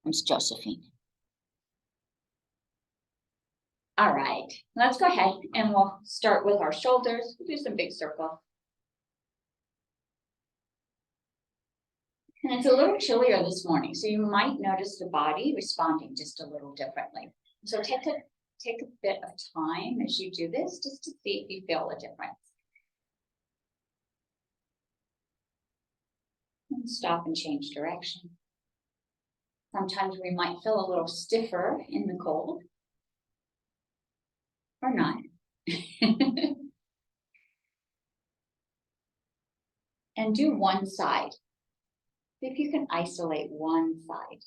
It's Josephine. All right, let's go ahead and we'll start with our shoulders. We'll do some big circle. And it's a little chillier this morning, so you might notice the body responding just a little differently. So take a bit of time as you do this, just to see if you feel a difference. And stop and change direction. Sometimes we might feel a little stiffer in the cold, or not. And do one side. See if you can isolate one side.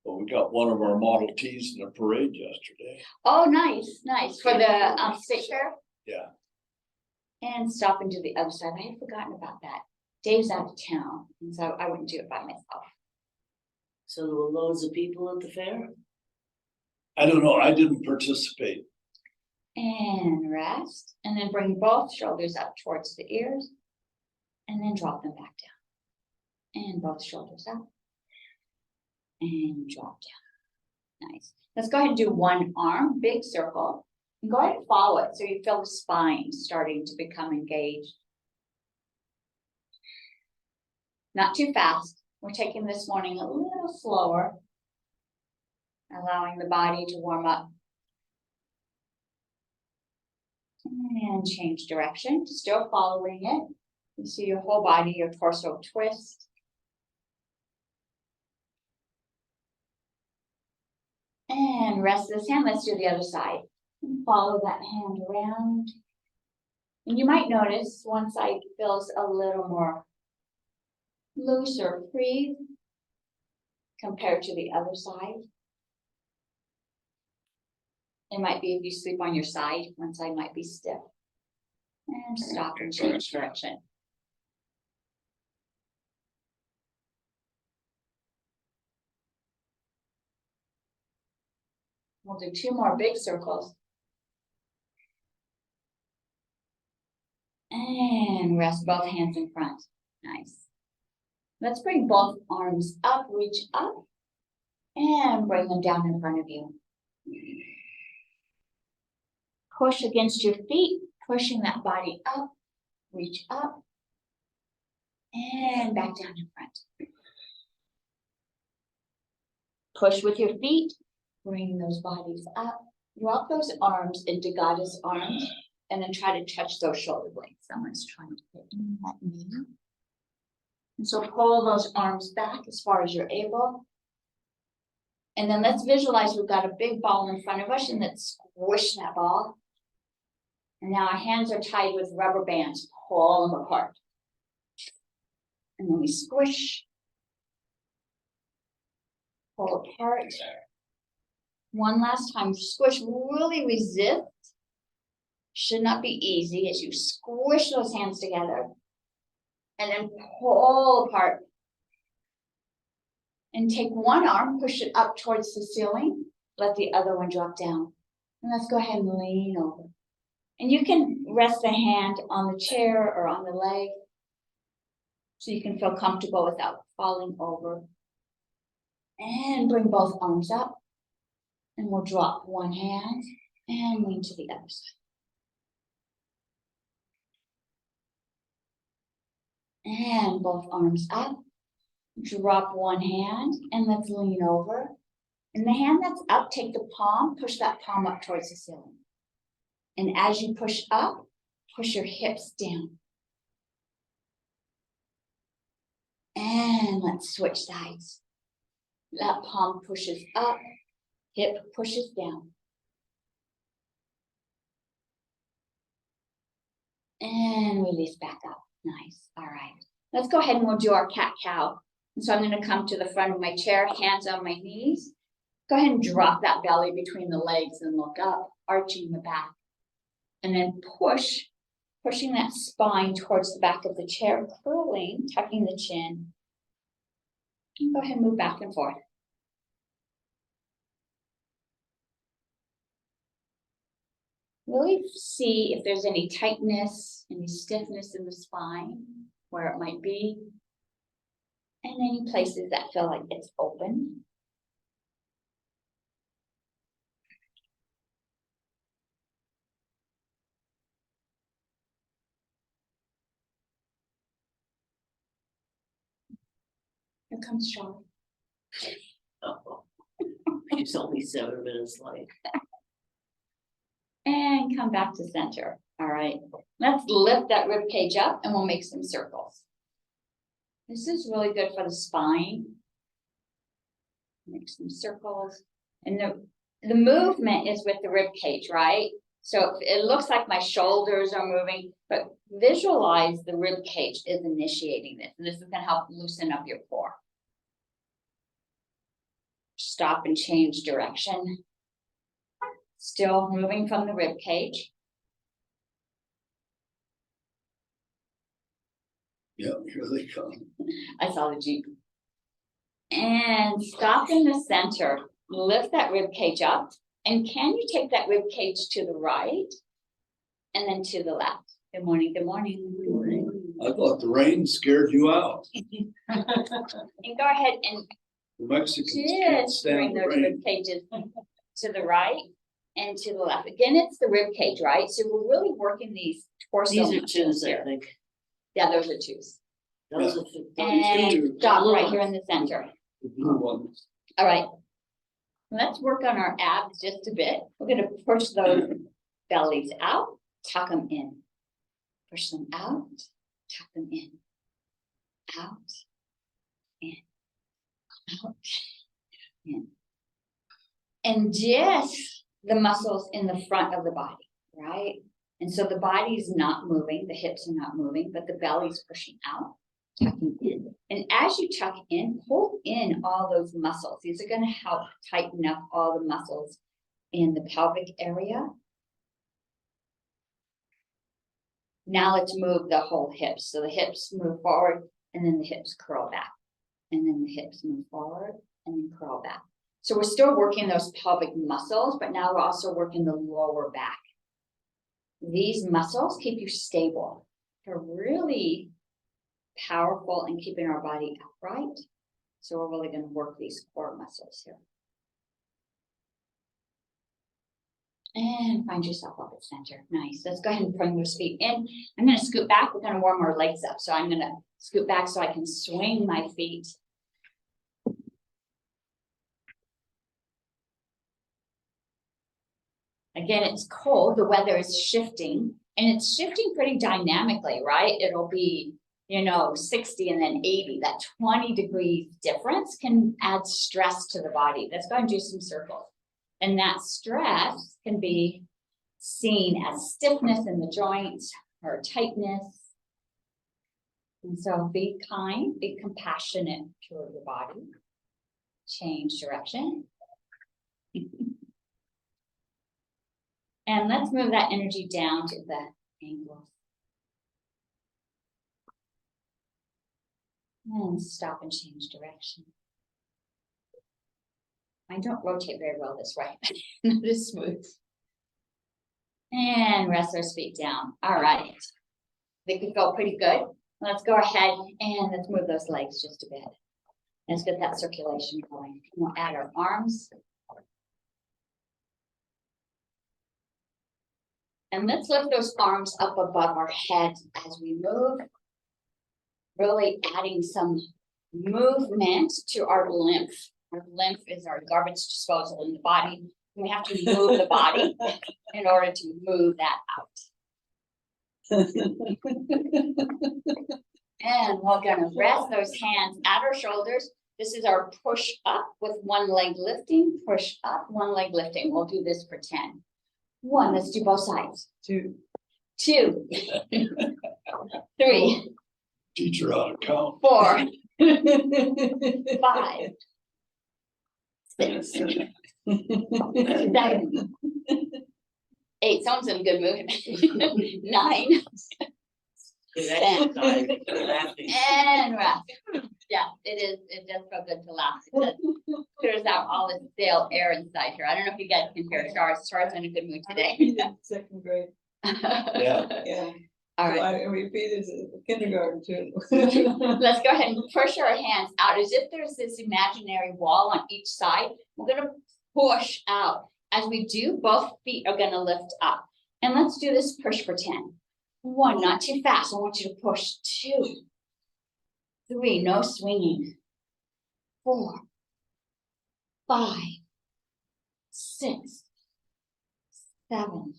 Well, we got one of our Model Ts in the parade yesterday. Oh, nice, nice. For the state fair? Yeah. And stop and do the other side. I had forgotten about that. Dave's out of town, and so I wouldn't do it by myself. So there were loads of people at the fair? I don't know, I didn't participate. And rest, and then bring both shoulders up towards the ears, and then drop them back down. And both shoulders up, and drop down. Nice. Let's go ahead and do one arm, big circle, and go ahead and follow it so you feel the spine starting to become engaged. Not too fast. We're taking this morning a little slower, allowing the body to warm up. And change direction, still following it. You see your whole body, your torso twist. And rest this hand, let's do the other side. And follow that hand around. And you might notice one side feels a little more loose or free compared to the other side. It might be if you sleep on your side, one side might be stiff. And stop and change direction. We'll do two more big circles. And rest both hands in front. Nice. Let's bring both arms up, reach up, and bring them down in front of you. Push against your feet, pushing that body up, reach up, and back down in front. Push with your feet, bring those bodies up, drop those arms into goddess arms, and then try to touch those shoulder blades. Someone's trying to get in that knee. And so pull those arms back as far as you're able. And then let's visualize we've got a big ball in front of us, and let's squish that ball. And now our hands are tied with rubber bands, pull them apart. And then we squish, pull apart. One last time, squish, really resist. Should not be easy as you squish those hands together. And then pull apart. And take one arm, push it up towards the ceiling, let the other one drop down. And let's go ahead and lean over. And you can rest the hand on the chair or on the leg so you can feel comfortable without falling over. And bring both arms up. And we'll drop one hand and lean to the other side. And both arms up. Drop one hand and let's lean over. And the hand that's up, take the palm, push that palm up towards the ceiling. And as you push up, push your hips down. And let's switch sides. That palm pushes up, hip pushes down. And release back up. Nice. All right. Let's go ahead and we'll do our cat-cow. And so I'm going to come to the front of my chair, hands on my knees. Go ahead and drop that belly between the legs and look up, arching the back. And then pushing that spine towards the back of the chair, curling, tucking the chin. And go ahead and move back and forth. Really see if there's any tightness, any stiffness in the spine, where it might be. And any places that feel like it's open. Here comes Charlotte. Oh. She's only 7 minutes late. And come back to center. All right, let's lift that rib cage up and we'll make some circles. This is really good for the spine. Make some circles. And the movement is with the rib cage, right? So it looks like my shoulders are moving, but visualize the rib cage is initiating this. And this is gonna help loosen up your core. Stop and change direction. Still moving from the rib cage. Yeah, here they come. I saw the Jeep. And stop in the center, lift that rib cage up. And can you take that rib cage to the right and then to the left? Good morning, good morning. Good morning. I thought the rain scared you out. And go ahead and The Mexicans can't just stand bring the those rain. rib cages to the right and to the left. Again, it's the rib cage, right? So we're really working these torso These are muscles twos, I here. think. Yeah, those are twos. Those Yeah. are th- And two. stop Blue right ones. here in the center. The blue ones. All right. Let's work on our abs just a bit. We're gonna push those bellies out, tuck them in. Push them out, tuck them in. Out, in, out, in. And just the muscles in the front of the body, right? And so the body's not moving, the hips are not moving, but the belly's pushing out, tucking in. And as you tuck in, hold in all those muscles. These are going to help tighten up all the muscles in the pelvic area. Now let's move the whole hips. So the hips move forward and then the hips curl back. And then the hips move forward and then curl back. So we're still working those pelvic muscles, but now we're also working the lower back. These muscles keep you stable. They're really powerful in keeping our body upright. So we're really going to work these core muscles here. And find yourself up at center. Nice. Let's go ahead and bring those feet in. I'm going to scoot back. We're going to warm our legs up. So I'm going to scoot back so I can swing my feet. Again, it's cold. The weather is shifting and it's shifting pretty dynamically, right? It'll be, 60 and then 80. That 20 degrees difference can add stress to the body. Let's go and do some circles. And that stress can be seen as stiffness in the joints or tightness. And so be kind, be compassionate toward your body. Change direction. And let's move that energy down to the ankles. And stop and change direction. I don't rotate very well this way. Not as smooth. And rest those feet down. All right. They could go pretty good. Let's go ahead and let's move those legs just a bit. Let's get that circulation going. We'll add our arms. And let's lift those arms up above our head as we move. Really adding some movement to our lymph. Our lymph is our garbage disposal in the body. We have to move the body in order to move that out. And we're gonna rest those hands at our shoulders. This is our push up with one leg lifting, push up, one leg lifting. We'll do this for 10. 1, let's do both sides. 2. 3. Teach her how to count. 4. 5. 6. 7. 8. Someone's in a good mood. 9. Good exercise, laughing. And rest. Yeah, it is. It does feel good to laugh. It clears out all the stale air inside here. I don't know if you guys can hear Char's in a good mood today. Second grade. Yeah. Yeah. All right. I repeated it in kindergarten too. Let's go ahead and push our hands out as if there's this imaginary wall on each side. We're gonna push out. As we do, both feet are gonna lift up. And let's do this push for 10. 1, not too fast. I want you to push. 2, 3, no swinging. 4, 5, 6, 7,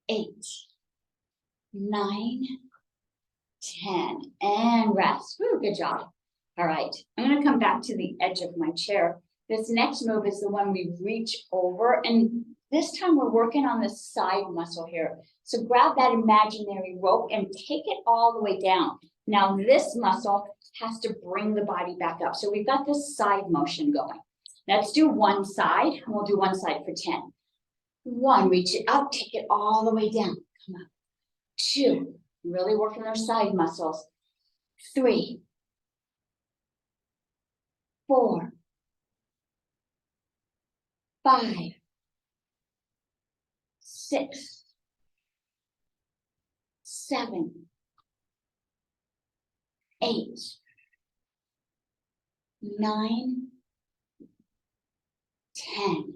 8, 9, 10, and rest. Woo, good job. All right, I'm gonna come back to the edge of my chair. This next move is the one we reach over, and this time we're working on the side muscle here. So grab that imaginary rope and take it all the way down. Now this muscle has to bring the body back up. So we've got this side motion going. Let's do one side, and we'll do one side for 10. 1, reach it up, take it all the way down. Come on. 2, really working those side muscles. 3, 4, 5, 6, 7, 8, 9, 10.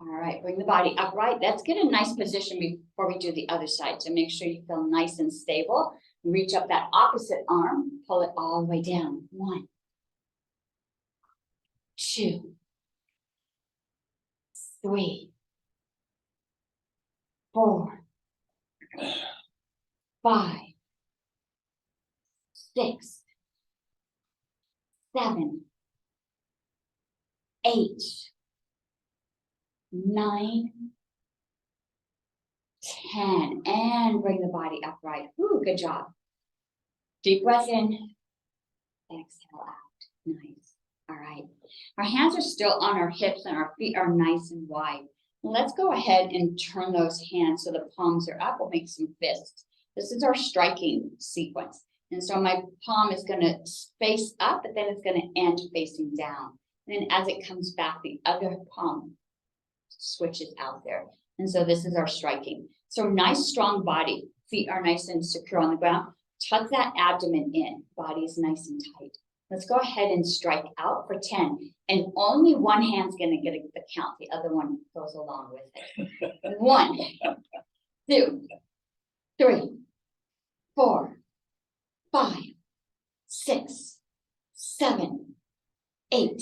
All right, bring the body upright. Let's get a nice position before we do the other side to make sure you feel nice and stable. Reach up that opposite arm, pull it all the way down. 1, 2, 3, 4, 5, 6, 7, 8, 9, 10, and bring the body upright. Ooh, good job. Deep breath in, exhale out. Nice. All right. Our hands are still on our hips and our feet are nice and wide. Let's go ahead and turn those hands so the palms are up. We'll make some fists. This is our striking sequence. And so my palm is going to face up, but then it's going to end facing down. And then as it comes back, the other palm switches out there. And so this is our striking. So nice, strong body. Feet are nice and secure on the ground. Tuck that abdomen in. Body is nice and tight. Let's go ahead and strike out for 10. And only one hand's going to get the count. The other one goes along with it. 1, 2, 3, 4, 5, 6, 7, 8,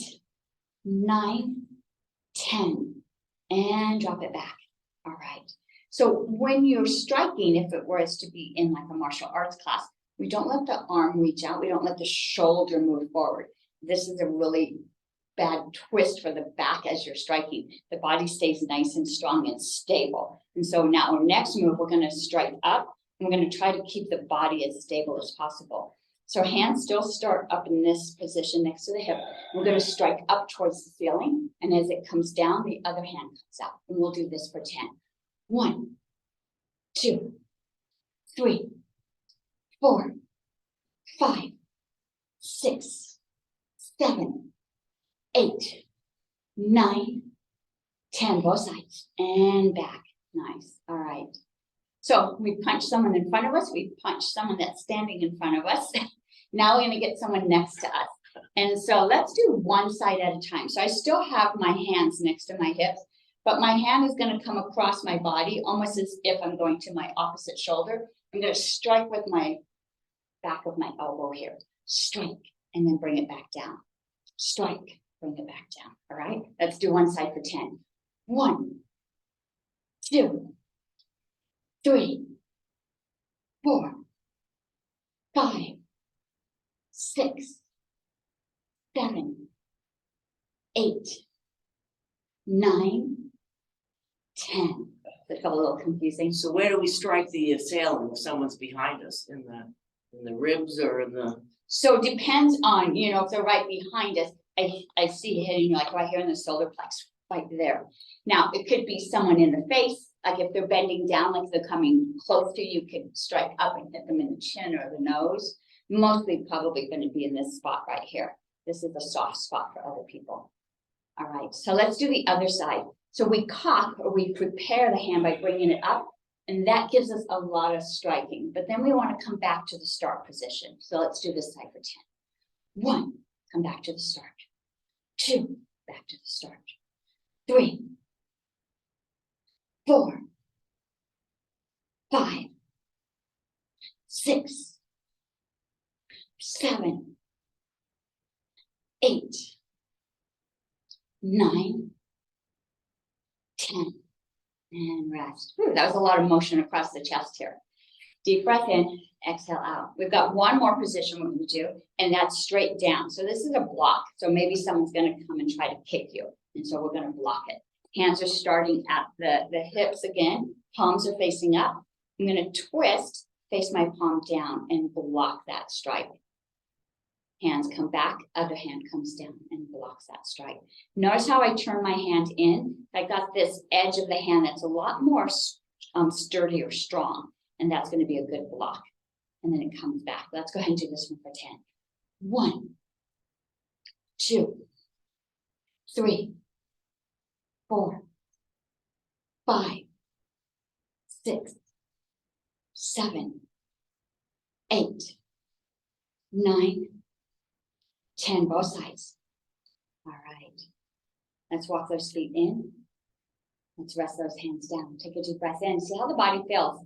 9, 10. And drop it back. All right. So when you're striking, if it was to be in like a martial arts class, we don't let the arm reach out. We don't let the shoulder move forward. This is a really bad twist for the back as you're striking. The body stays nice and strong and stable. And so now our next move, we're going to strike up. And we're going to try to keep the body as stable as possible. So hands still start up in this position next to the hip. We're going to strike up towards the ceiling. And as it comes down, the other hand comes out. And we'll do this for 10. 1, 2, 3, 4, 5, 6, 7, 8, 9, 10. Both sides and back. Nice. All right. So we punch someone in front of us. We punch someone that's standing in front of us. Now we're going to get someone next to us. And so let's do one side at a time. So I still have my hands next to my hips, but my hand is going to come across my body almost as if I'm going to my opposite shoulder. I'm going to strike with my back of my elbow here. Strike, and then bring it back down. Strike, bring it back down. All right, let's do one side for 10. 1, 2, 3, 4, 5, 6, 7, 8, 9, 10. It felt a little confusing. So where do we strike the assailant if someone's behind us? In the ribs or in the? So it depends on, if they're right behind us. I see hitting like right here in the solar plex, right there. Now it could be someone in the face. Like if they're bending down, like they're coming close to you, you could strike up and hit them in the chin or the nose. Mostly probably going to be in this spot right here. This is a soft spot for other people. All right, so let's do the other side. So we cock or we prepare the hand by bringing it up And that gives us a lot of striking, but then we want to come back to the start position. So let's do this side for 10. 1, come back to the start. 2, back to the start. 3, 4, 5, 6, 7, 8, 9, 10, and rest. Whew, that was a lot of motion across the chest here. Deep breath in, exhale out. We've got one more position we're going to do, and that's straight down. So this is a block. So maybe someone's going to come and try to kick you. And so we're going to block it. Hands are starting at the hips again. Palms are facing up. I'm going to twist, face my palm down, and block that strike. Hands come back, other hand comes down and blocks that strike. Notice how I turn my hand in. I got this edge of the hand that's a lot more sturdy or strong, and that's going to be a good block. And then it comes back. Let's go ahead and do this one for 10. 1, 2, 3, 4, 5, 6, 7, 8, 9, 10, both sides. All right. Let's walk those feet in. Let's rest those hands down. Take a deep breath in. See how the body feels.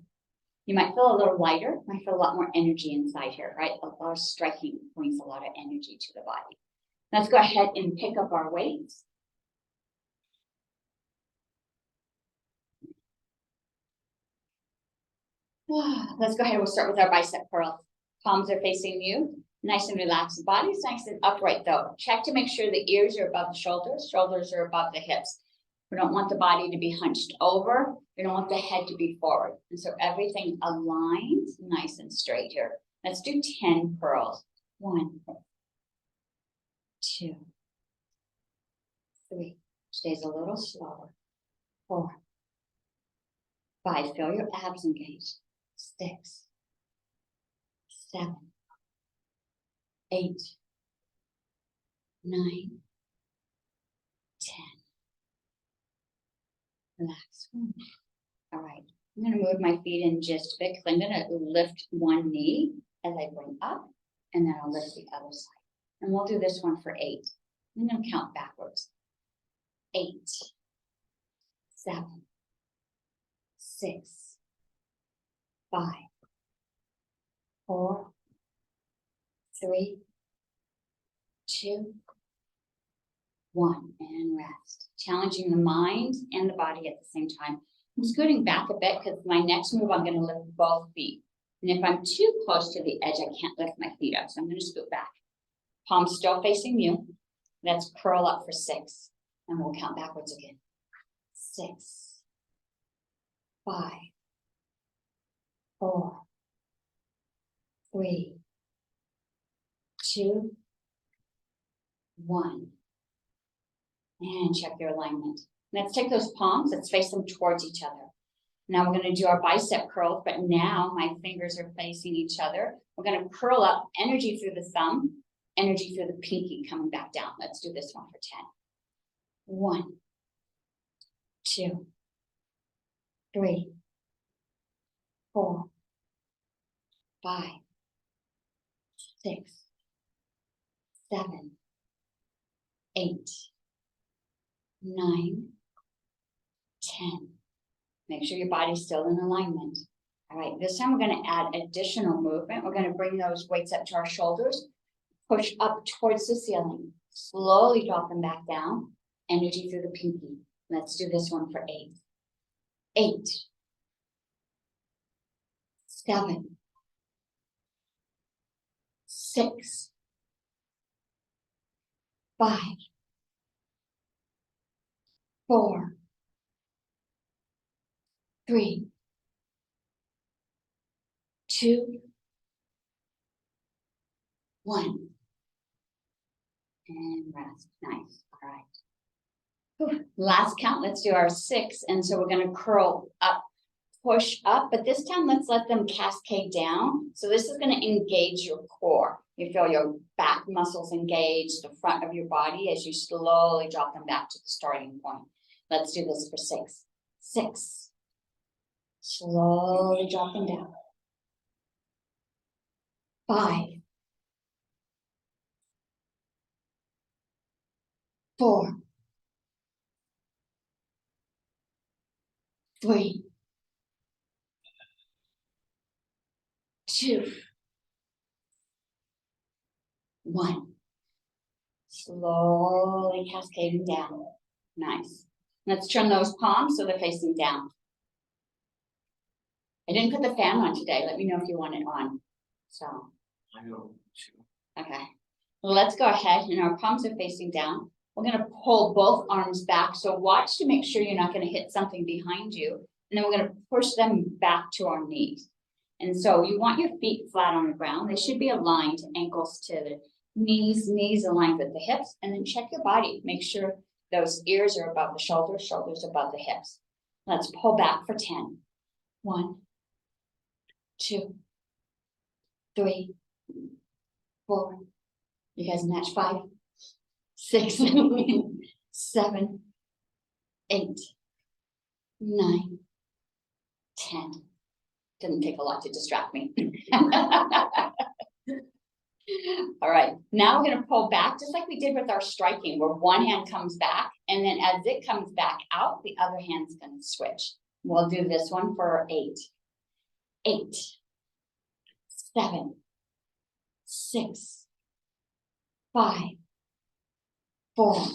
You might feel a little lighter, might feel a lot more energy inside here, right? A lot of striking brings a lot of energy to the body. Let's go ahead and pick up our weights. Let's go ahead. We'll start with our bicep curls. Palms are facing you. Nice and relaxed. The body's nice and upright though. Check to make sure the ears are above the shoulders. Shoulders are above the hips. We don't want the body to be hunched over. We don't want the head to be forward. And so everything aligns nice and straight here. Let's do 10 curls. 1, 2, 3. Stays a little slower. 4, 5. Feel your abs engaged. 6, 7, 8, 9, 10. Relax. All right. I'm going to move my feet in just a bit because I'm going to lift one knee as I bring up, and then I'll lift the other side. And we'll do this one for 8. I'm going to count backwards. 8, 7, 6, 5, 4, 3, 2, 1, and rest. Challenging the mind and the body at the same time. I'm scooting back a bit because my next move, I'm going to lift both feet. And if I'm too close to the edge, I can't lift my feet up. So I'm going to scoot back. Palms still facing you. Let's curl up for 6. And we'll count backwards again. 6, 5, 4, 3, 2, 1. And check your alignment. Let's take those palms, let's face them towards each other. Now we're going to do our bicep curls, but now my fingers are facing each other. We're going to curl up, energy through the thumb, energy through the pinky coming back down. Let's do this one for 10. 1, 2, 3, 4, 5, 6, 7, 8, 9, 10. Make sure your body's still in alignment. All right, this time we're going to add additional movement. We're going to bring those weights up to our shoulders, push up towards the ceiling, slowly drop them back down, energy through the pinky. Let's do this one for 8. 8, 7, 6, 5, 4, 3, 2, 1. And rest. Nice. All right. Whew. Last count. Let's do our 6. And so we're going to curl up, push up, but this time let's let them cascade down. So this is going to engage your core. You feel your back muscles engage, the front of your body as you slowly drop them back to the starting point. Let's do this for 6. 6, Slowly drop them down. 5, 4, 3, 2, 1. Slowly cascading down. Nice. Let's turn those palms so they're facing down. I didn't put the fan on today. Let me know if you want it on. So, I know. okay. Let's go ahead and our palms are facing down. We're gonna pull both arms back. So watch to make sure you're not gonna hit something behind you. And then we're gonna push them back to our knees. And so you want your feet flat on the ground. They should be aligned, ankles to the knees aligned with the hips. And then check your body. Make sure those ears are above the shoulders, shoulders above the hips. Let's pull back for 10. 1, 2, 3, 4. You guys match 5, 6, 7, 8, 9, 10. Didn't take a lot to distract me. All right, now we're gonna pull back just like we did with our striking, where one hand comes back, and then as it comes back out, the other hand's gonna switch. We'll do this one for 8. 8, 7, 6, 5, 4,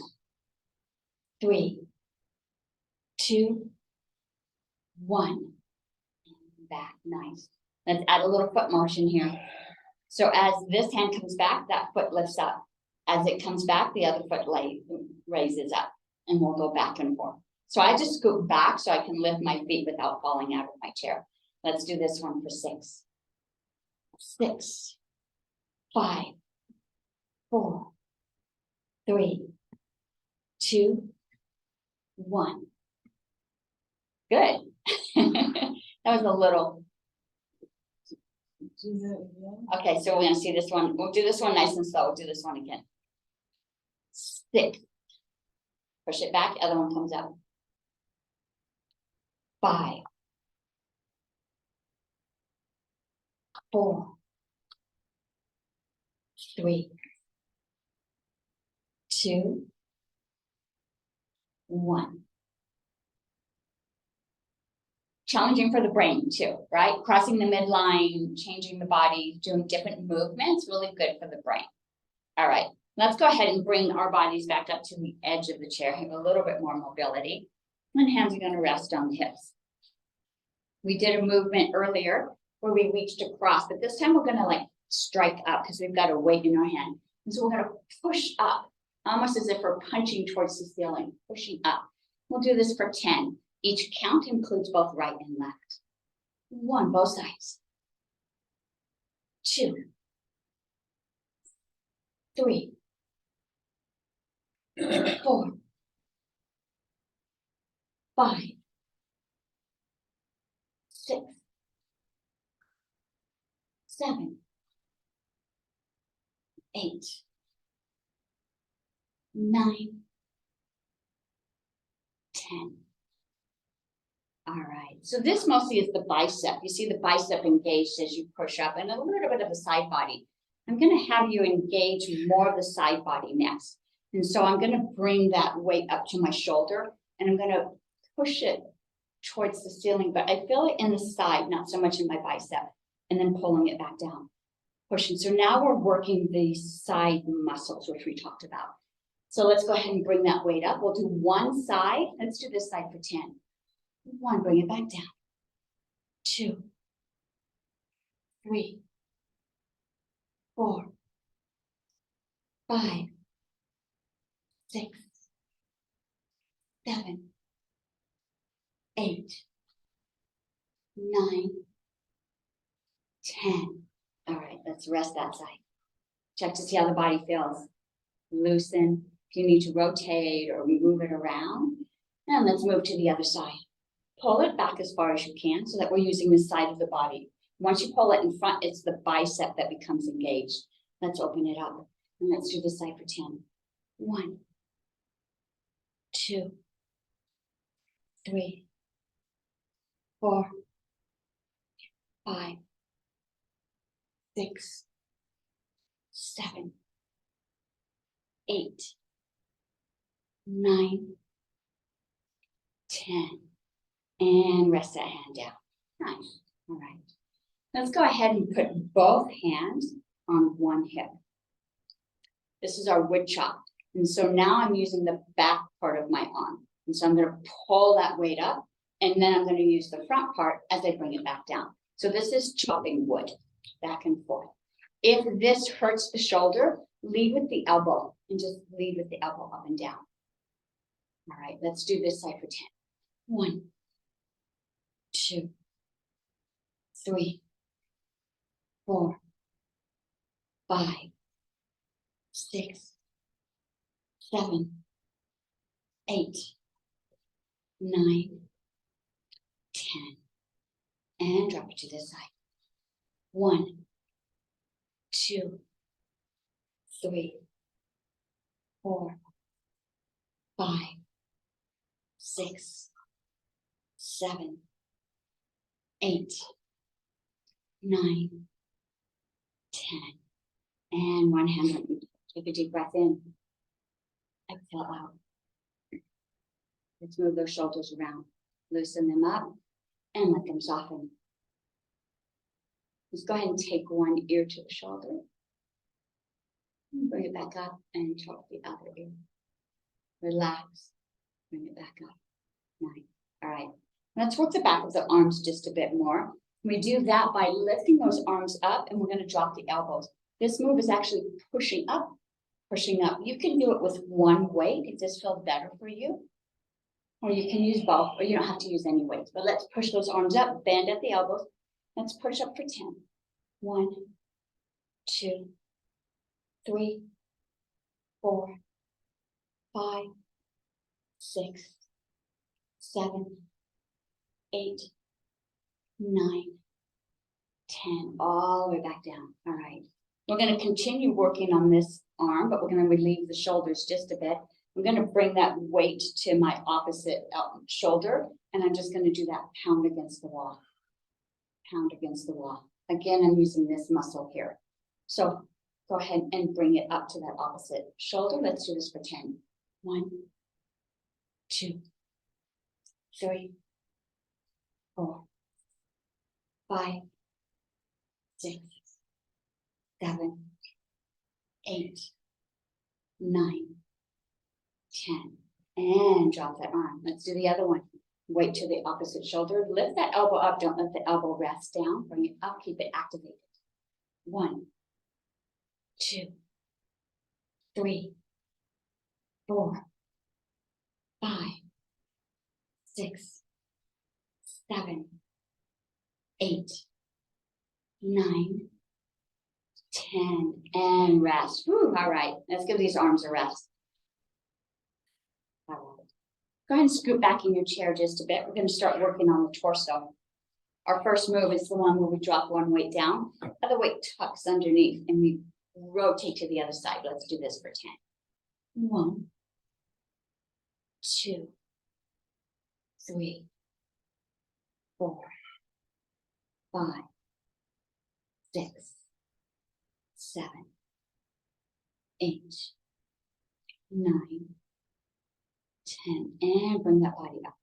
3, 2, 1. Back, nice. Let's add a little foot motion here. So as this hand comes back, that foot lifts up. As it comes back, the other foot raises up, and we'll go back and forth. So I just scoot back so I can lift my feet without falling out of my chair. Let's do this one for 6. 6, 5, 4, 3, 2, 1. Good. That was a little. Okay, so we're gonna see this one. We'll do this one nice and slow. We'll do this one again. 6. Push it back, other one comes out. 5, 4, 3, 2, 1. Challenging for the brain too, right? Crossing the midline, changing the body, doing different movements, really good for the brain. All right, let's go ahead and bring our bodies back up to the edge of the chair, have a little bit more mobility. And hands are gonna rest on the hips. We did a movement earlier where we reached across, but this time we're gonna like strike up because we've got a weight in our hand. And so we're gonna push up, almost as if we're punching towards the ceiling, pushing up. We'll do this for 10. Each count includes both right and left. 1, both sides. 2, 3, 4, 5, 6, 7, 8, 9, 10. All right, so this mostly is the bicep. You see the bicep engaged as you push up and a little bit of a side body. I'm gonna have you engage more of the side body next. And so I'm gonna bring that weight up to my shoulder and I'm gonna push it towards the ceiling, but I feel it in the side, not so much in my bicep, and then pulling it back down, pushing. So now we're working the side muscles, which we talked about. So let's go ahead and bring that weight up. We'll do one side. Let's do this side for 10. 1, bring it back down. 2, 3, 4, 5, 6, 7, 8, 9, 10. All right, let's rest that side. Check to see how the body feels. Loosen. If you need to rotate or move it around. And let's move to the other side. Pull it back as far as you can so that we're using the side of the body. Once you pull it in front, it's the bicep that becomes engaged. Let's open it up. And let's do this side for 10. 1, 2, 3, 4, 5, 6, 7, 8, 9, 10. And rest that hand down. Nice. All right. Let's go ahead and put both hands on one hip. This is our wood chop. And so now I'm using the back part of my arm. And so I'm going to pull that weight up, and then I'm going to use the front part as I bring it back down. So this is chopping wood back and forth. If this hurts the shoulder, lead with the elbow and just lead with the elbow up and down. All right, let's do this side for 10. 1, 2, 3, 4, 5, 6, 7, 8, 9, 10. And drop it to this side. 1, 2, 3, 4, 5, 6, 7, 8, 9, 10. And one hand on each. Take a deep breath in. Exhale out. Let's move those shoulders around. Loosen them up and let them soften. Let's go ahead and take one ear to the shoulder. Bring it back up and talk the other ear. Relax. Bring it back up. Nice. All right. Let's work the back of the arms just a bit more. We do that by lifting those arms up, and we're going to drop the elbows. This move is actually pushing up, pushing up. You can do it with one weight if this feels better for you. Or you can use both, or you don't have to use any weights. But let's push those arms up, bend at the elbows. Let's push up for 10. 1, 2, 3, 4, 5, 6, 7, 8, 9, 10. All the way back down. All right. We're going to continue working on this arm, but we're going to relieve the shoulders just a bit. I'm going to bring that weight to my opposite shoulder, and I'm just going to do that pound against the wall. Pound against the wall. Again, I'm using this muscle here. So go ahead and bring it up to that opposite shoulder. Let's do this for 10. 1, 2, 3, 4, 5, 6, 7, 8, 9, 10. And drop that arm. Let's do the other one. Weight to the opposite shoulder. Lift that elbow up. Don't let the elbow rest down. Bring it up. Keep it activated. 1, 2, 3, 4, 5, 6, 7, 8, 9, 10. And rest. Whew, all right. Let's give these arms a rest. All right. Go ahead and scoot back in your chair just a bit. We're going to start working on the torso. Our first move is the one where we drop one weight down, other weight tucks underneath, and we rotate to the other side. Let's do this for 10. 1, 2, 3, 4, 5, 6, 7, 8, 9, 10, and bring that body up.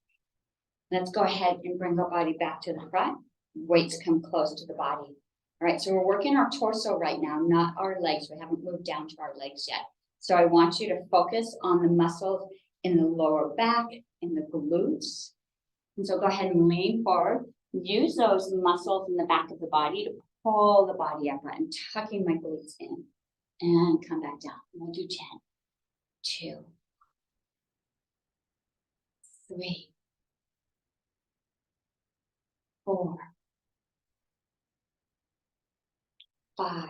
Let's go ahead and bring our body back to the front. Weights come close to the body. All right, so we're working our torso right now, not our legs. We haven't moved down to our legs yet. So I want you to focus on the muscles in the lower back, in the glutes. And so go ahead and lean forward. Use those muscles in the back of the body to pull the body up. I'm tucking my glutes in and come back down. We'll do 10, 2, 3, 4, 5,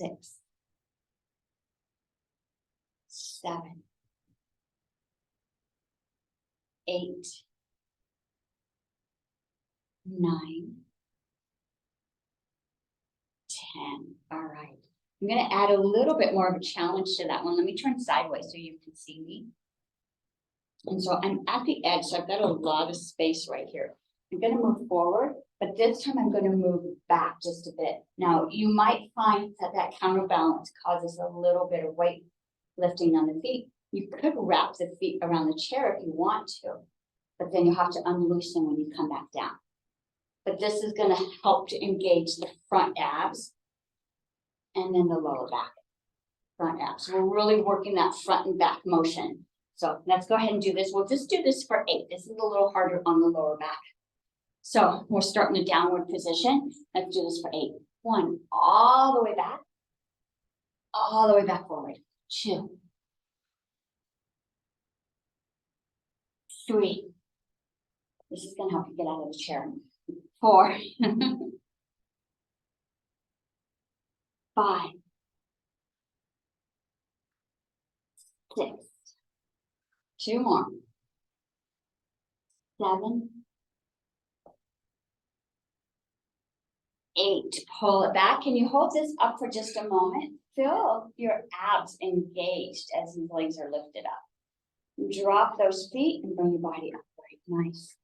6, 7, 8, 9, 10. All right. I'm going to add a little bit more of a challenge to that one. Let me turn sideways so you can see me. And so I'm at the edge, so I've got a lot of space right here. I'm gonna move forward, but this time I'm gonna move back just a bit. Now, you might find that that counterbalance causes a little bit of weight lifting on the feet. You could wrap the feet around the chair if you want to, but then you have to unloose them when you come back down. But this is gonna help to engage the front abs and then the lower back, front abs. We're really working that front and back motion. So let's go ahead and do this. We'll just do this for 8. This is a little harder on the lower back. So we're starting a downward position. Let's do this for 8. 1, all the way back forward. 2, 3. This is gonna help you get out of the chair. 4, 5, 6, 2 more, 7, 8. Pull it back. Can you hold this up for just a moment? Feel your abs engaged as these legs are lifted up. Drop those feet and bring your body upright. Nice.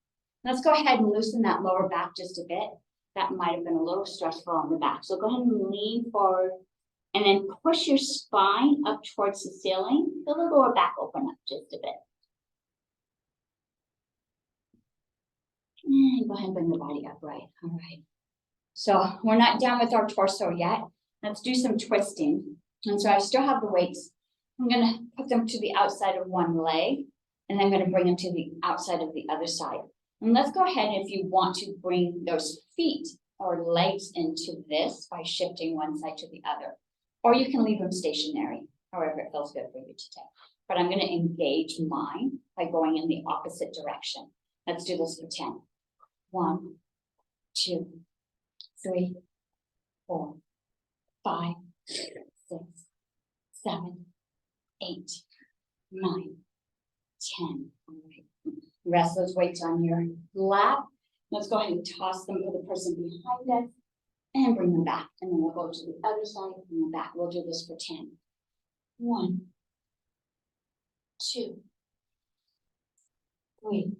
Let's go ahead and loosen that lower back just a bit. That might have been a little stressful on the back. So go ahead and lean forward and then push your spine up towards the ceiling. Feel the lower back open up just a bit. And go ahead and bring the body upright. All right. So we're not done with our torso yet. Let's do some twisting. And so I still have the weights. I'm gonna put them to the outside of one leg, and then I'm gonna bring them to the outside of the other side. And let's go ahead, if you want to bring those feet or legs into this by shifting one side to the other, or you can leave them stationary, however it feels good for you today. But I'm gonna engage mine by going in the opposite direction. Let's do this for 10. 1, 2, 3, 4, 5, 6, 7, 8, 9, 10. All right. Rest those weights on your lap. Let's go ahead and toss them for the person behind us and bring them back. And then we'll go to the other side and then back. We'll do this for 10. 1, 2, 3,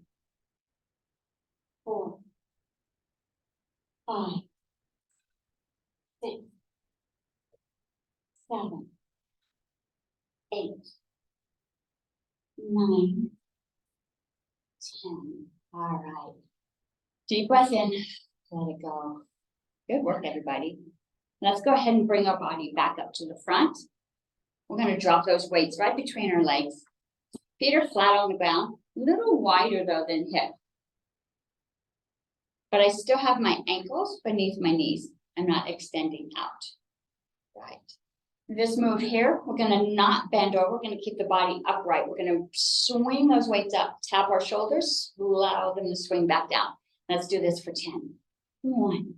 4, 5, 6, 7, 8, 9, 10. All right. Deep breath in, let it go. Good work, everybody. Let's go ahead and bring our body back up to the front. We're going to drop those weights right between our legs. Feet are flat on the ground, a little wider though than hip. But I still have my ankles beneath my knees. I'm not extending out. Right. This move here, we're gonna not bend over. We're gonna keep the body upright. We're gonna swing those weights up, tap our shoulders, allow them to swing back down. Let's do this for 10. 1,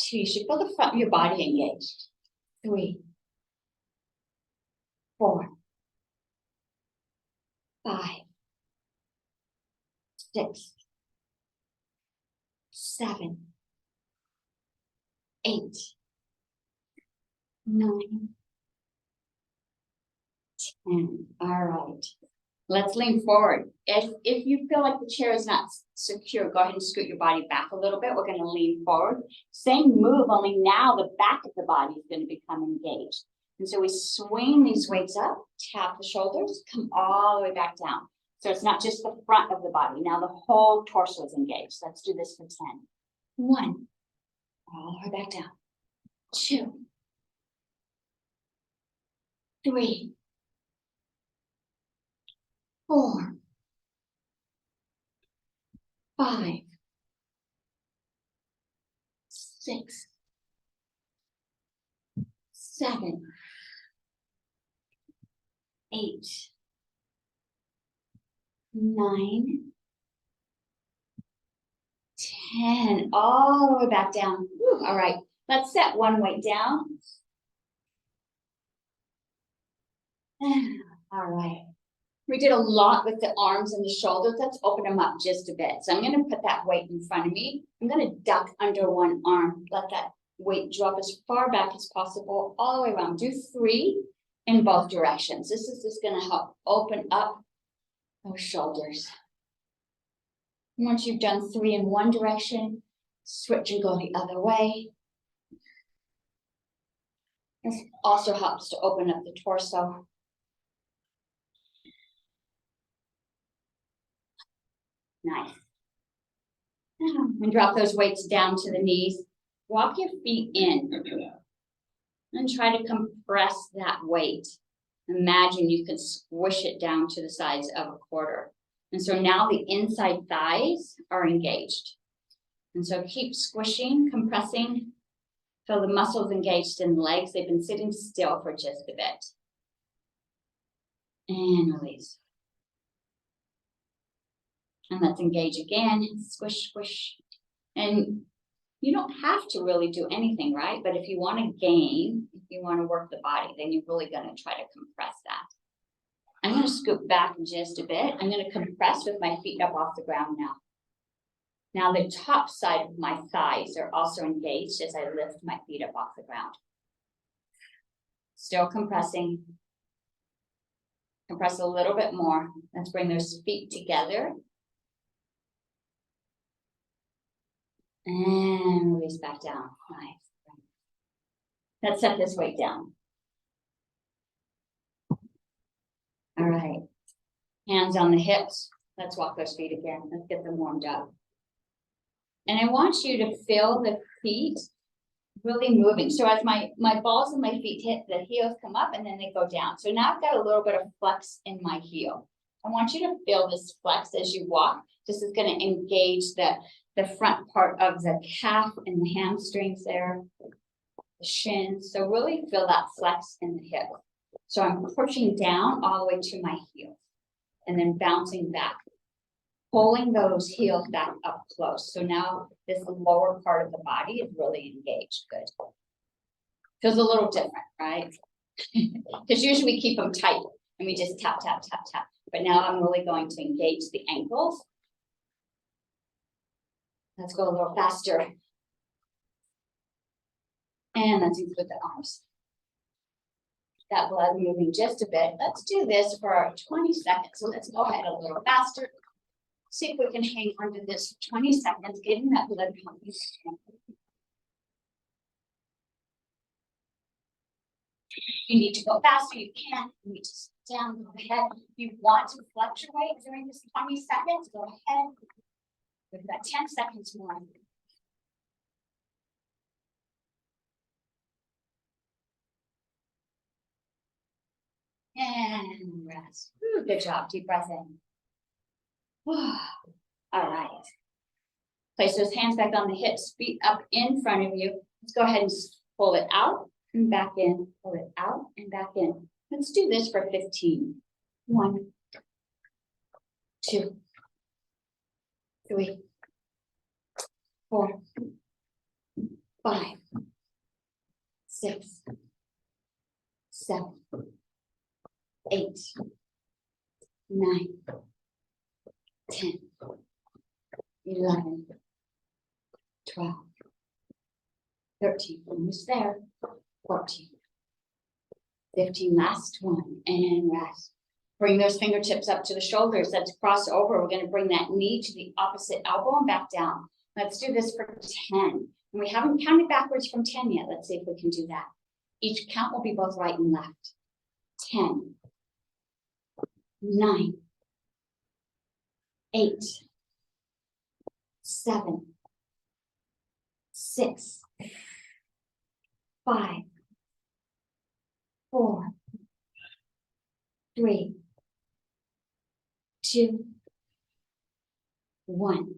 2, you should feel the front of your body engaged. 3, 4, 5, 6, 7, 8, 9, 10. All right. Let's lean forward. If you feel like the chair is not secure, go ahead and scoot your body back a little bit. We're going to lean forward. Same move, only now the back of the body is going to become engaged. And so we swing these weights up, tap the shoulders, come all the way back down. So it's not just the front of the body. Now the whole torso is engaged. Let's do this for 10. 1, all the way back down. 2, 3, 4, 5, 6, 7, 8, 9, 10, all the way back down. Whew, all right, let's set one weight down. All right. We did a lot with the arms and the shoulders. Let's open them up just a bit. So I'm going to put that weight in front of me. I'm going to duck under one arm. Let that weight drop as far back as possible, all the way around. Do 3 in both directions. This is just going to help open up those shoulders. Once you've done 3 in one direction, switch and go the other way. This also helps to open up the torso. Nice. And drop those weights down to the knees. Walk your feet in and try to compress that weight. Imagine you can squish it down to the size of a quarter. And so now the inside thighs are engaged. And so keep squishing, compressing. Feel the muscles engaged in the legs. They've been sitting still for just a bit. And release. And let's engage again. Squish, squish. And you don't have to really do anything, right? But if you want to gain, if you want to work the body, then you're really going to try to compress that. I'm going to scoop back just a bit. I'm going to compress with my feet up off the ground now. Now the top side of my thighs are also engaged as I lift my feet up off the ground. Still compressing. Compress a little bit more. Let's bring those feet together. And release back down. Nice. Let's set this weight down. All right. Hands on the hips. Let's walk those feet again. Let's get them warmed up. And I want you to feel the feet really moving. So as my balls and my feet hit, the heels come up and then they go down. So now I've got a little bit of flex in my heel. I want you to feel this flex as you walk. This is going to engage the front part of the calf and the hamstrings there, the shins. So really feel that flex in the hip. So I'm pushing down all the way to my heel and then bouncing back, pulling those heels back up close. So now this lower part of the body is really engaged. Good. Feels a little different, right? Because usually we keep them tight and we just tap, tap, tap, tap. But now I'm really going to engage the ankles. Let's go a little faster. And let's include the arms. That blood moving just a bit. Let's do this for 20 seconds. So let's go ahead a little faster. See if we can hang on to this for 20 seconds, getting that blood pumping. You need to go faster, you can. You need to sit down, go ahead. If you want to fluctuate during this 20 seconds, go ahead. We've got 10 seconds more. And rest. Ooh, good job. Deep breath in. All right. Place those hands back on the hips, feet up in front of you. Let's go ahead and pull it out and back in. Pull it out and back in. Let's do this for 15. 1, 2, 3, 4, 5, 6, 7, 8, 9, 10, 11, 12, 13, almost there, 14, 15, last one, and rest. Bring those fingertips up to the shoulders. Let's cross over. We're going to bring that knee to the opposite elbow and back down. Let's do this for 10. And we haven't counted backwards from 10 yet. Let's see if we can do that. Each count will be both right and left. 10, 9, 8, 7, 6, 5, 4, 3, 2, 1.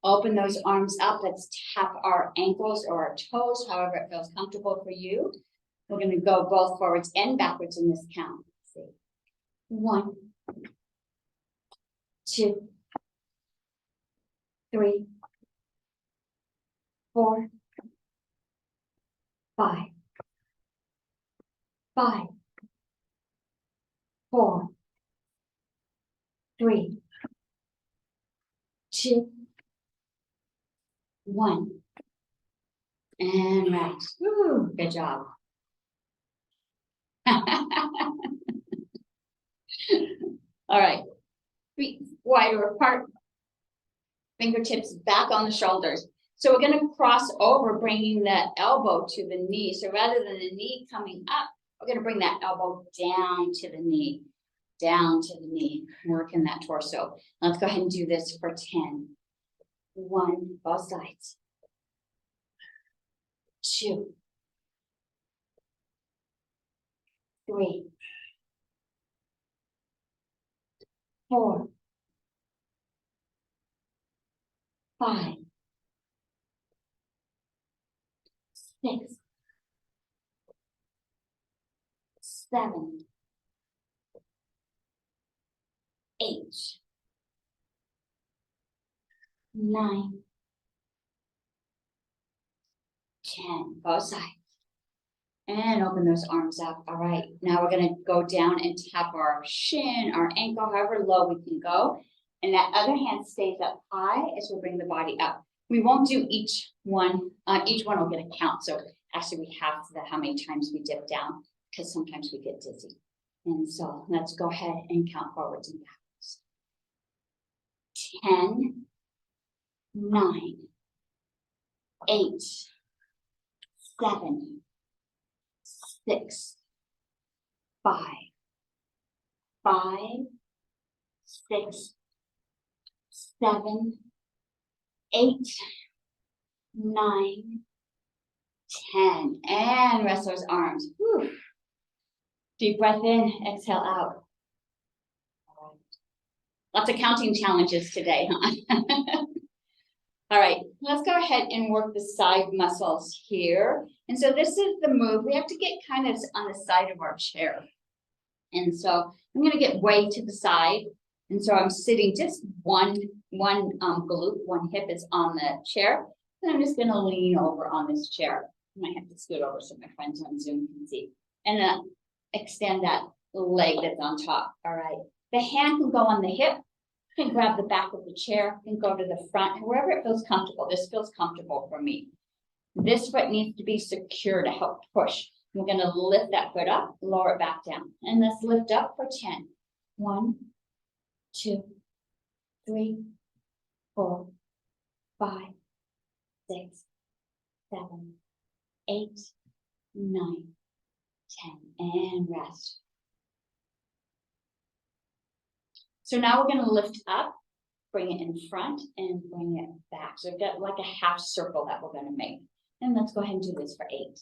Open those arms up. Let's tap our ankles or our toes, however it feels comfortable for you. We're going to go both forwards and backwards in this count. Let's see. 1, 2, 3, 4, 5, 5, 4, 3, 2, 1. And rest. Woo, good job. All right, feet wider apart. Fingertips back on the shoulders. So we're gonna cross over, bringing that elbow to the knee. So rather than the knee coming up, we're gonna bring that elbow down to the knee, working that torso. Let's go ahead and do this for 10. 1, both sides. 2, 3, 4, 5, 6, 7, 8, 9, 10, both sides. And open those arms up. All right, now we're gonna go down and tap our shin, our ankle, however low we can go. And that other hand stays up high as we bring the body up. We won't do each one will get a count. So actually we have how many times we dip down, because sometimes we get dizzy. And so let's go ahead and count forwards and backwards. 10, 9, 8, 7, 6, 5, 5, 6, 7, 8, 9, 10, and rest those arms. Whew. Deep breath in, exhale out. Lots of counting challenges today, huh? All right, let's go ahead and work the side muscles here. And so this is the move. We have to get kind of on the side of our chair. And so I'm going to get way to the side. And so I'm sitting just one glute, one hip is on the chair. And I'm just going to lean over on this chair. I might have to scoot over so my friends on Zoom can see. And extend that leg that's on top. All right. The hand can go on the hip. You can grab the back of the chair and go to the front, wherever it feels comfortable. This feels comfortable for me. This foot needs to be secure to help push. We're going to lift that foot up, lower it back down. And let's lift up for 10. 1, 2, 3, 4, 5, 6, 7, 8, 9, 10, and rest. So now we're going to lift up, bring it in front, and bring it back. So we've got like a half circle that we're going to make. And let's go ahead and do this for 8.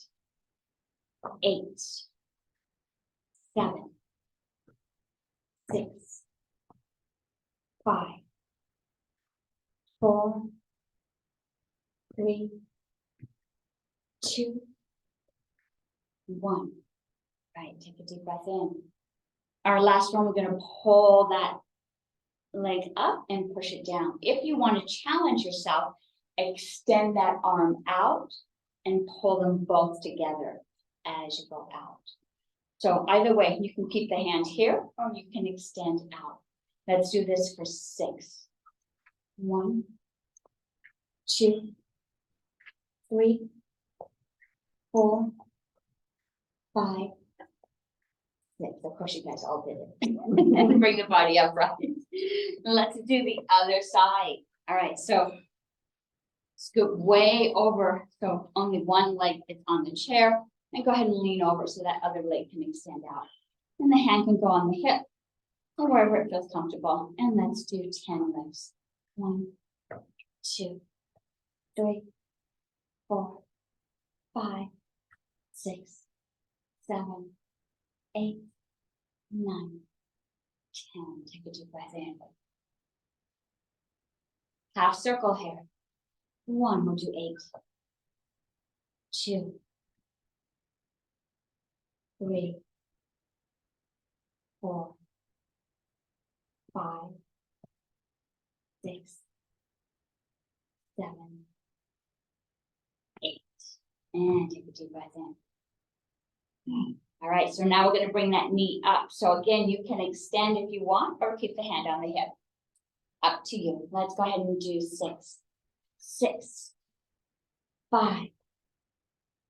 8, 7, 6, 5, 4, 3, 2, 1. Right, take a deep breath in. Our last one, we're going to pull that leg up and push it down. If you want to challenge yourself, extend that arm out and pull them both together as you go out. So either way, you can keep the hand here or you can extend out. Let's do this for 6. 1, 2, 3, 4, 5, 6. Of course, you guys all did it. And bring the body up, right? Let's do the other side. All right, so scoot way over. So only one leg is on the chair. And go ahead and lean over so that other leg can extend out. And the hand can go on the hip or wherever it feels comfortable. And let's do 10 lifts. 1, 2, 3, 4, 5, 6, 7, 8, 9, 10. Take a deep breath in. Half circle here. 1, we'll do 8. 2, 3, 4, 5, 6, 7, 8. And take a deep breath in. All right, so now we're going to bring that knee up. So again, you can extend if you want or keep the hand on the hip. Up to you. Let's go ahead and do 6, 6, 5,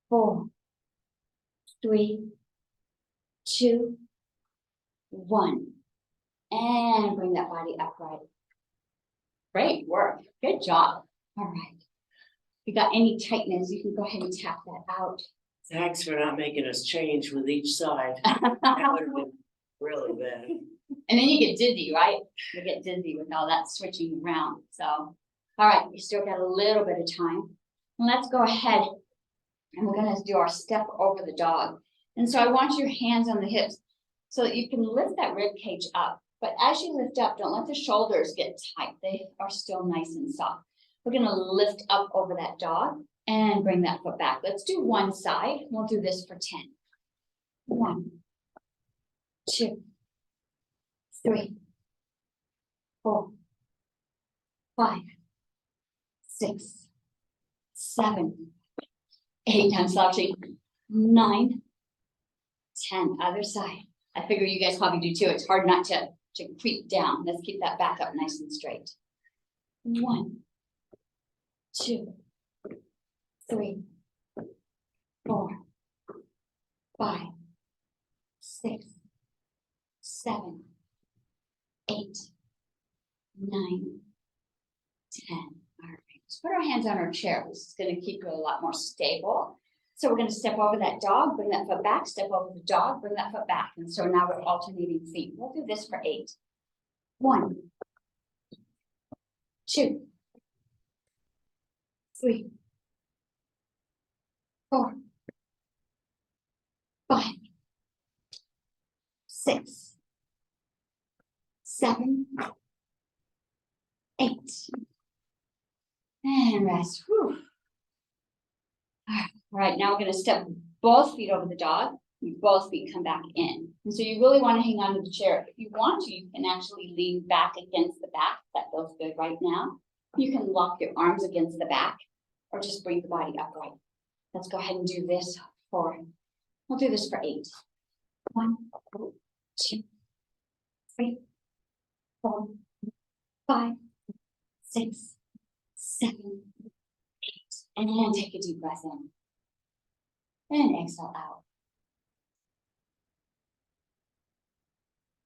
4, 3, 2, 1. And bring that body upright. Great work. Good job. All right. If you got any tightness, you can go ahead and tap that out. Thanks for not making us change with each side. That would have been really bad. And then you get dizzy, right? You get dizzy with all that switching around. So, all right, we still got a little bit of time. Let's go ahead and we're gonna do our step over the dog. And so I want your hands on the hips so that you can lift that rib cage up. But as you lift up, don't let the shoulders get tight. They are still nice and soft. We're gonna lift up over that dog and bring that foot back. Let's do one side. We'll do this for 10. 1, 2, 3, 4, 5, 6, 7, 8. I'm slouching. 9, 10. Other side. I figure you guys probably do too. It's hard not to creep down. Let's keep that back up nice and straight. 1, 2, 3, 4, 5, 6, 7, 8, 9, 10. All right, let's put our hands on our chair. This is going to keep you a lot more stable. So we're going to step over that dog, bring that foot back, step over the dog, bring that foot back. And so now we're alternating feet. We'll do this for 8. 1, 2, 3, 4, 5, 6, 7, 8. And rest. Whew. All right, now we're going to step both feet over the dog. Both feet come back in. And so you really want to hang on to the chair. If you want to, you can actually lean back against the back. That feels good right now. You can lock your arms against the back or just bring the body upright. Let's go ahead and do this for, we'll do this for 8. 1, 2, 3, 4, 5, 6, 7, 8. And take a deep breath in. And exhale out.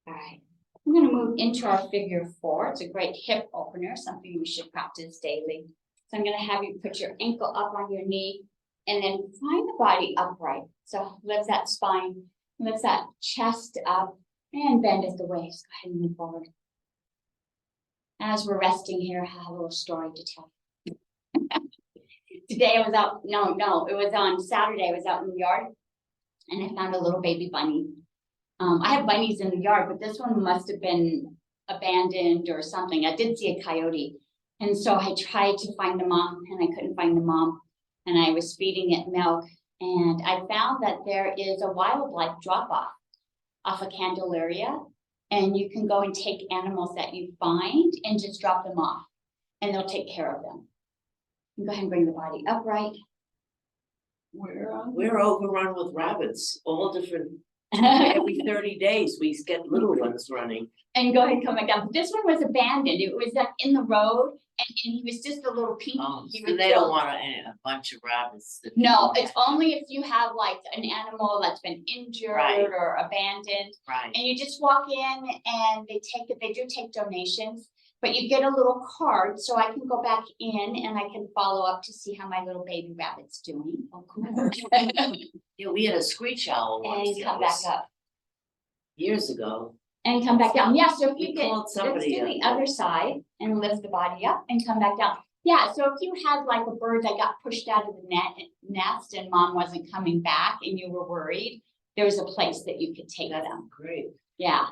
All right, I'm going to move into our figure 4. It's a great hip opener, something we should practice daily. So I'm going to have you put your ankle up on your knee and then find the body upright. So lift that spine, lift that chest up and bend at the waist. Go ahead and move forward. As we're resting here, I have a little story to tell. Today I was out, it was on Saturday, I was out in the yard and I found a little baby bunny. I have bunnies in the yard, but this one must have been abandoned or something. I did see a coyote. And so I tried to find the mom and I couldn't find the mom. And I was feeding it milk. And I found that there is a wildlife drop-off off of Candelaria. And you can go and take animals that you find and just drop them off. And they'll take care of them. Go ahead and bring the body upright. We're overrun with rabbits, all different. Every 30 days, we get little ones running. And go ahead and come back down. This one was abandoned. It was in the road, and he was just a little pinky. He So was they don't still- want a bunch of rabbits. No, it's only if you have like an animal that's been injured Right. or abandoned, Right. and you just walk in and they do take donations, but you get a little card so I can go back in and I can follow up to see how my little baby rabbit's doing. Oh, cool. Yeah, we had a screech owl once. And that come back was up years ago. and come back down. Yeah, so if We you get, called let's somebody do the up. other side and lift the body up and come back down. Yeah, so if you had like a bird that got pushed out of the nest and mom wasn't coming back and you were worried, there was a place that you could take them. Great. Yeah.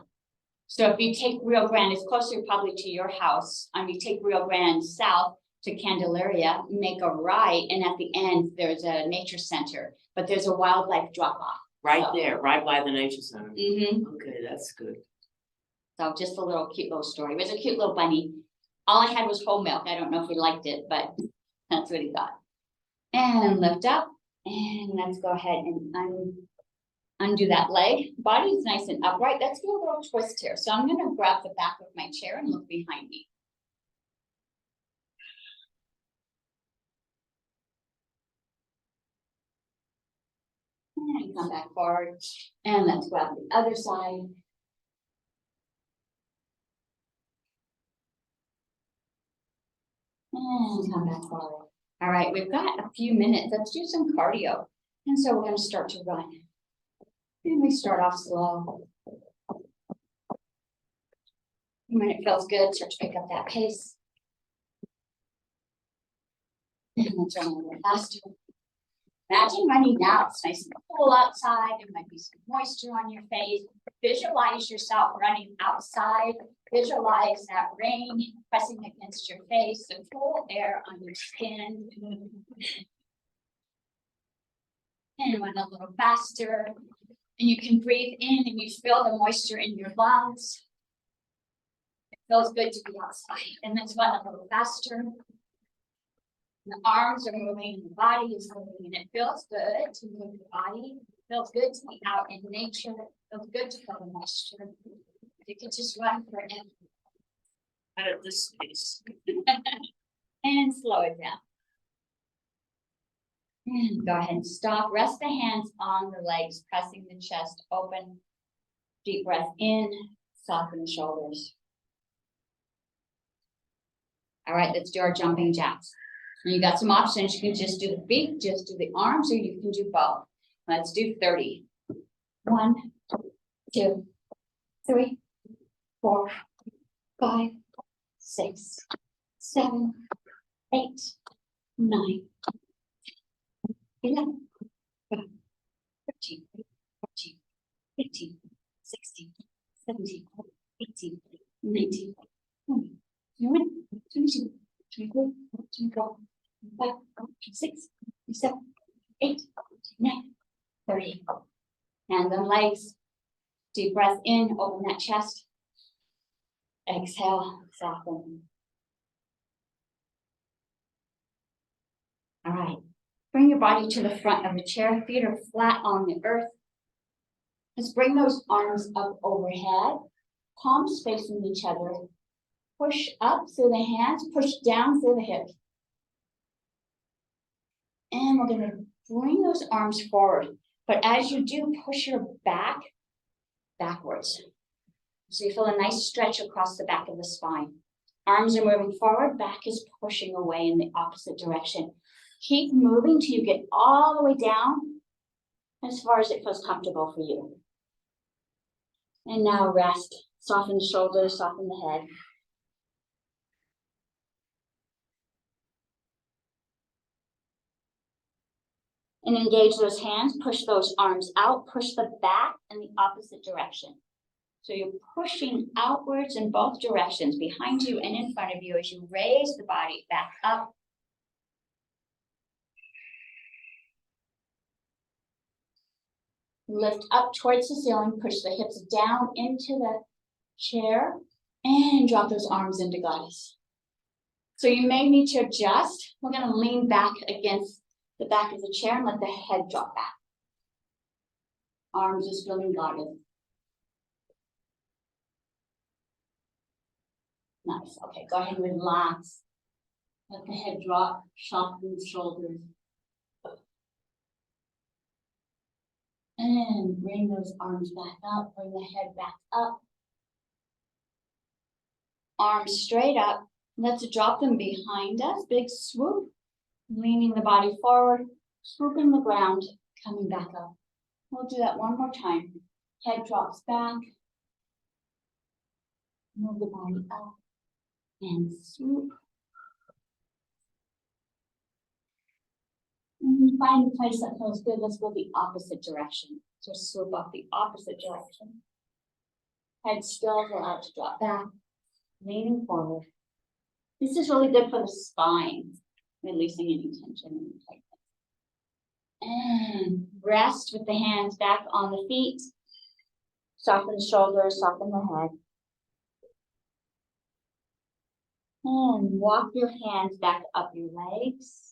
So if you take Rio Grande, it's closer probably to your house. You take Rio Grande south to Candelaria, make a right, and at the end, there's a nature center, but there's a wildlife drop-off. Right So- there, right by the nature center. Mm-hmm. Okay, that's good. So just a little cute little story. It was a cute little bunny. All I had was whole milk. I don't know if he liked it, but that's what he got. And lift up, and let's go ahead and undo that leg. Body's nice and upright. Let's do a little twist here. So I'm gonna grab the back of my chair and look behind me. And come back forward. And let's grab the other side. And come back forward. All right, we've got a few minutes. Let's do some cardio. And so we're gonna start to run. And we start off slow. When it feels good, start to pick up that pace. And let's run a little faster. Imagine running now. It's nice and cool outside. There might be some moisture on your face. Visualize yourself running outside. Visualize that rain pressing against your face, the cool air on your skin. And run a little faster. And you can breathe in and you feel the moisture in your lungs. It feels good to be outside. And let's run a little faster. The arms are moving, the body is moving, and it feels good to move the body. It feels good to be out in nature. It feels good to feel the moisture. You could just run forever. Out of this space. And slow it down. And go ahead and stop. Rest the hands on the legs, pressing the chest open. Deep breath in, soften the shoulders. All right, let's do our jumping jacks. And you got some options. You can just do the feet, just do the arms, or you can do both. Let's do 30. 1, 2, 3, 4, 5, 6, 7, 8, 9, 11, 12, 13, 14, 15, 16, 17, 18, 19, 20, 21, 22, 23, 24, 25, 26, 27, 8, 9, 30. Hands on legs. Deep breath in, open that chest. Exhale, soften. All right. Bring your body to the front of the chair. Feet are flat on the earth. Let's bring those arms up overhead. Palms facing each other. Push up through the hands, push down through the hips. And we're going to bring those arms forward. But as you do, push your back backwards. So you feel a nice stretch across the back of the spine. Arms are moving forward, back is pushing away in the opposite direction. Keep moving till you get all the way down as far as it feels comfortable for you. And now rest. Soften the shoulders, soften the head. And engage those hands, push those arms out, push the back in the opposite direction. So you're pushing outwards in both directions, behind you and in front of you as you raise the body back up. Lift up towards the ceiling, push the hips down into the chair, and drop those arms into goddess. So you may need to adjust. We're going to lean back against the back of the chair and let the head drop back. Arms are still in goddess. Nice. Okay, go ahead and relax. Let the head drop, soften the shoulders. And bring those arms back up, bring the head back up. Arms straight up. Let's drop them behind us. Big swoop. Leaning the body forward, swooping the ground, coming back up. We'll do that one more time. Head drops back. Move the body up and swoop. And find a place that feels good. Let's go the opposite direction. So swoop up the opposite direction. Head still, allow it to drop back. Leaning forward. This is really good for the spine. Releasing any tension and tightness. And rest with the hands back on the feet. Soften the shoulders, soften the head. And walk your hands back up your legs.